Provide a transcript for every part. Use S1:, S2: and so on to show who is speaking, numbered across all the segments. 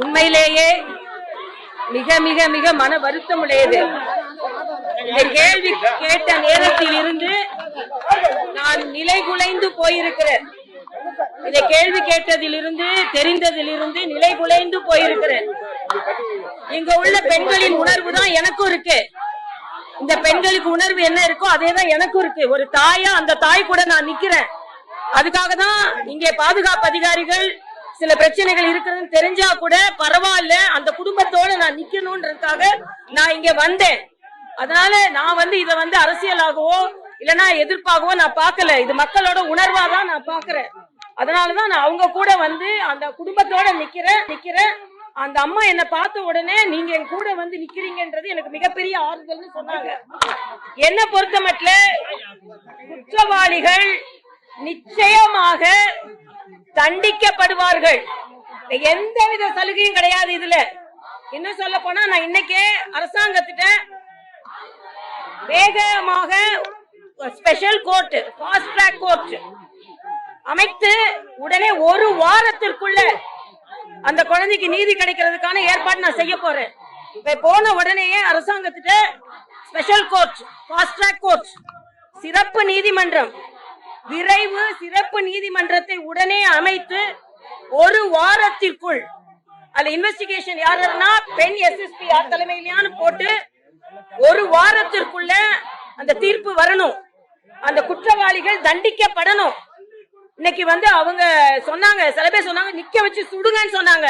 S1: உண்மையிலேயே மிக மிக மிக மன வருத்தம் உடையது. இந்த கேள்வி கேட்ட நேரத்தில் இருந்து நான் நிலை குலைந்து போயிருக்கிறேன். இந்த கேள்வி கேட்டதிலிருந்து தெரிந்ததிலிருந்து நிலை குலைந்து போயிருக்கிறேன். இங்க உள்ள பெண்களின் உணர்வு தான் எனக்கும் இருக்கு. இந்த பெண்களுக்கு உணர்வு என்ன இருக்கோ அதேதான் எனக்கும் இருக்கு. ஒரு தாயா அந்த தாய் கூட நான் நிக்கிறேன். அதுக்காக தான் இங்கே பாதுகாப்பு அதிகாரிகள் சில பிரச்சனைகள் இருக்கிறதுன்னு தெரிஞ்சா கூட பரவாயில்ல, அந்த குடும்பத்தோட நான் நிக்கணும்ன்றதுக்காக நான் இங்க வந்தேன். அதனால நான் இதை அரசியலாகவோ இல்லைன்னா எதிர்ப்பாகவோ நான் பார்க்கல. இது மக்களோட உணர்வாதான் நான் பாக்குறேன். அதனாலதான் நான் அவங்க கூட அந்த குடும்பத்தோட நிக்கிறேன். அந்த அம்மா என்ன பார்த்த உடனே நீங்க என் கூட நிக்கிறீங்கன்றது எனக்கு மிகப்பெரிய ஆறுதல்னு சொன்னாங்க. என்ன பொறுத்த மட்டும் குற்றவாளிகள் நிச்சயமாக தண்டிக்கப்படுவார்கள். எந்தவித சலுகையும் கிடையாது. இதுல இன்னும் சொல்ல போனா நான் இன்னைக்கே அரசாங்கத்திட்ட வேகமாக special court, fast track court அமைத்து உடனே ஒரு வாரத்திற்குள்ள அந்த குழந்தைக்கு நீதி கிடைக்கிறதுக்கான ஏற்பாடு நான் செய்ய போறேன். இப்ப போன உடனேயே அரசாங்கத்திட்ட special court, fast track court, சிறப்பு நீதிமன்றம், விரைவு சிறப்பு நீதிமன்றத்தை உடனே அமைத்து ஒரு வாரத்திற்குள் அந்த இன்வெஸ்டிகேஷன் யாருன்னா பெண் எஸ்எஸ்பி யார் தலைமையிலான போட்டு ஒரு வாரத்திற்குள்ள அந்த தீர்ப்பு வரணும். அந்த குற்றவாளிகள் தண்டிக்கப்படணும். இன்னைக்கு அவங்க சொன்னாங்க, சில பேர் சொன்னாங்க நிக்க வச்சு சுடுங்கன்னு சொன்னாங்க,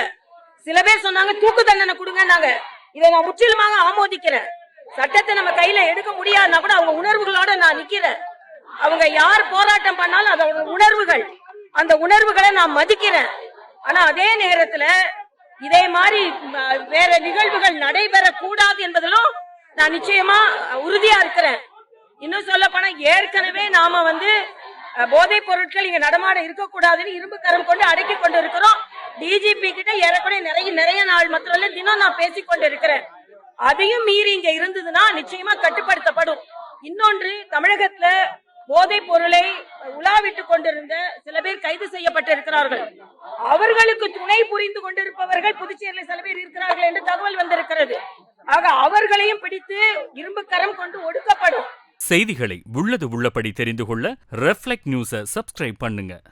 S1: சில பேர் சொன்னாங்க தூக்கு தண்டனை கொடுங்கன்னாங்க. இதை நான் முற்றிலுமாக ஆமோதிக்கிறேன். சட்டத்தை நம்ம கையில எடுக்க முடியாதுன்னா கூட அவங்க உணர்வுகளோட நான் நிக்கிறேன். அவங்க யார் போராட்டம் பண்ணாலும் அதோட உணர்வுகள், அந்த உணர்வுகளை நான் மதிக்கிறேன். ஆனா அதே நேரத்துல இதே மாதிரி வேற நிகழ்வுகள் நடைபெற கூடாது என்பதிலும் நான் நிச்சயமா உறுதியா இருக்கிறேன். இன்னும் சொல்ல போனா ஏற்கனவே நாம போதைப் பொருட்கள் இங்க நடமாட இருக்கக்கூடாதுன்னு இரும்பு கரம் கொண்டு அடக்கி கொண்டு இருக்கிறோம். டிஜிபி கிட்ட ஏறக்குறைய நிறைய நாள் மத்தியில தினம் நான் பேசிக்கொண்டு இருக்கிறேன். அதையும் மீறி இங்க இருந்ததுன்னா நிச்சயமா கட்டுப்படுத்தப்படும். இன்னொன்று, தமிழகத்துல போதைப் பொருளை உலாவிட்டுக் கொண்டிருந்த சில பேர் கைது செய்யப்பட்டிருக்கிறார்கள். அவர்களுக்கு துணை புரிந்து கொண்டிருப்பவர்கள் புதுச்சேரியில் சில பேர் இருக்கிறார்கள் என்று தகவல் வந்திருக்கிறது. ஆக அவர்களையும் பிடித்து இரும்பு கரம் கொண்டு ஒடுக்கப்படும்.
S2: செய்திகளை உள்ளது உள்ளபடி தெரிந்து கொள்ள ரெஃப்ளெக்ட் நியூஸை சப்ஸ்கிரைப் பண்ணுங்க.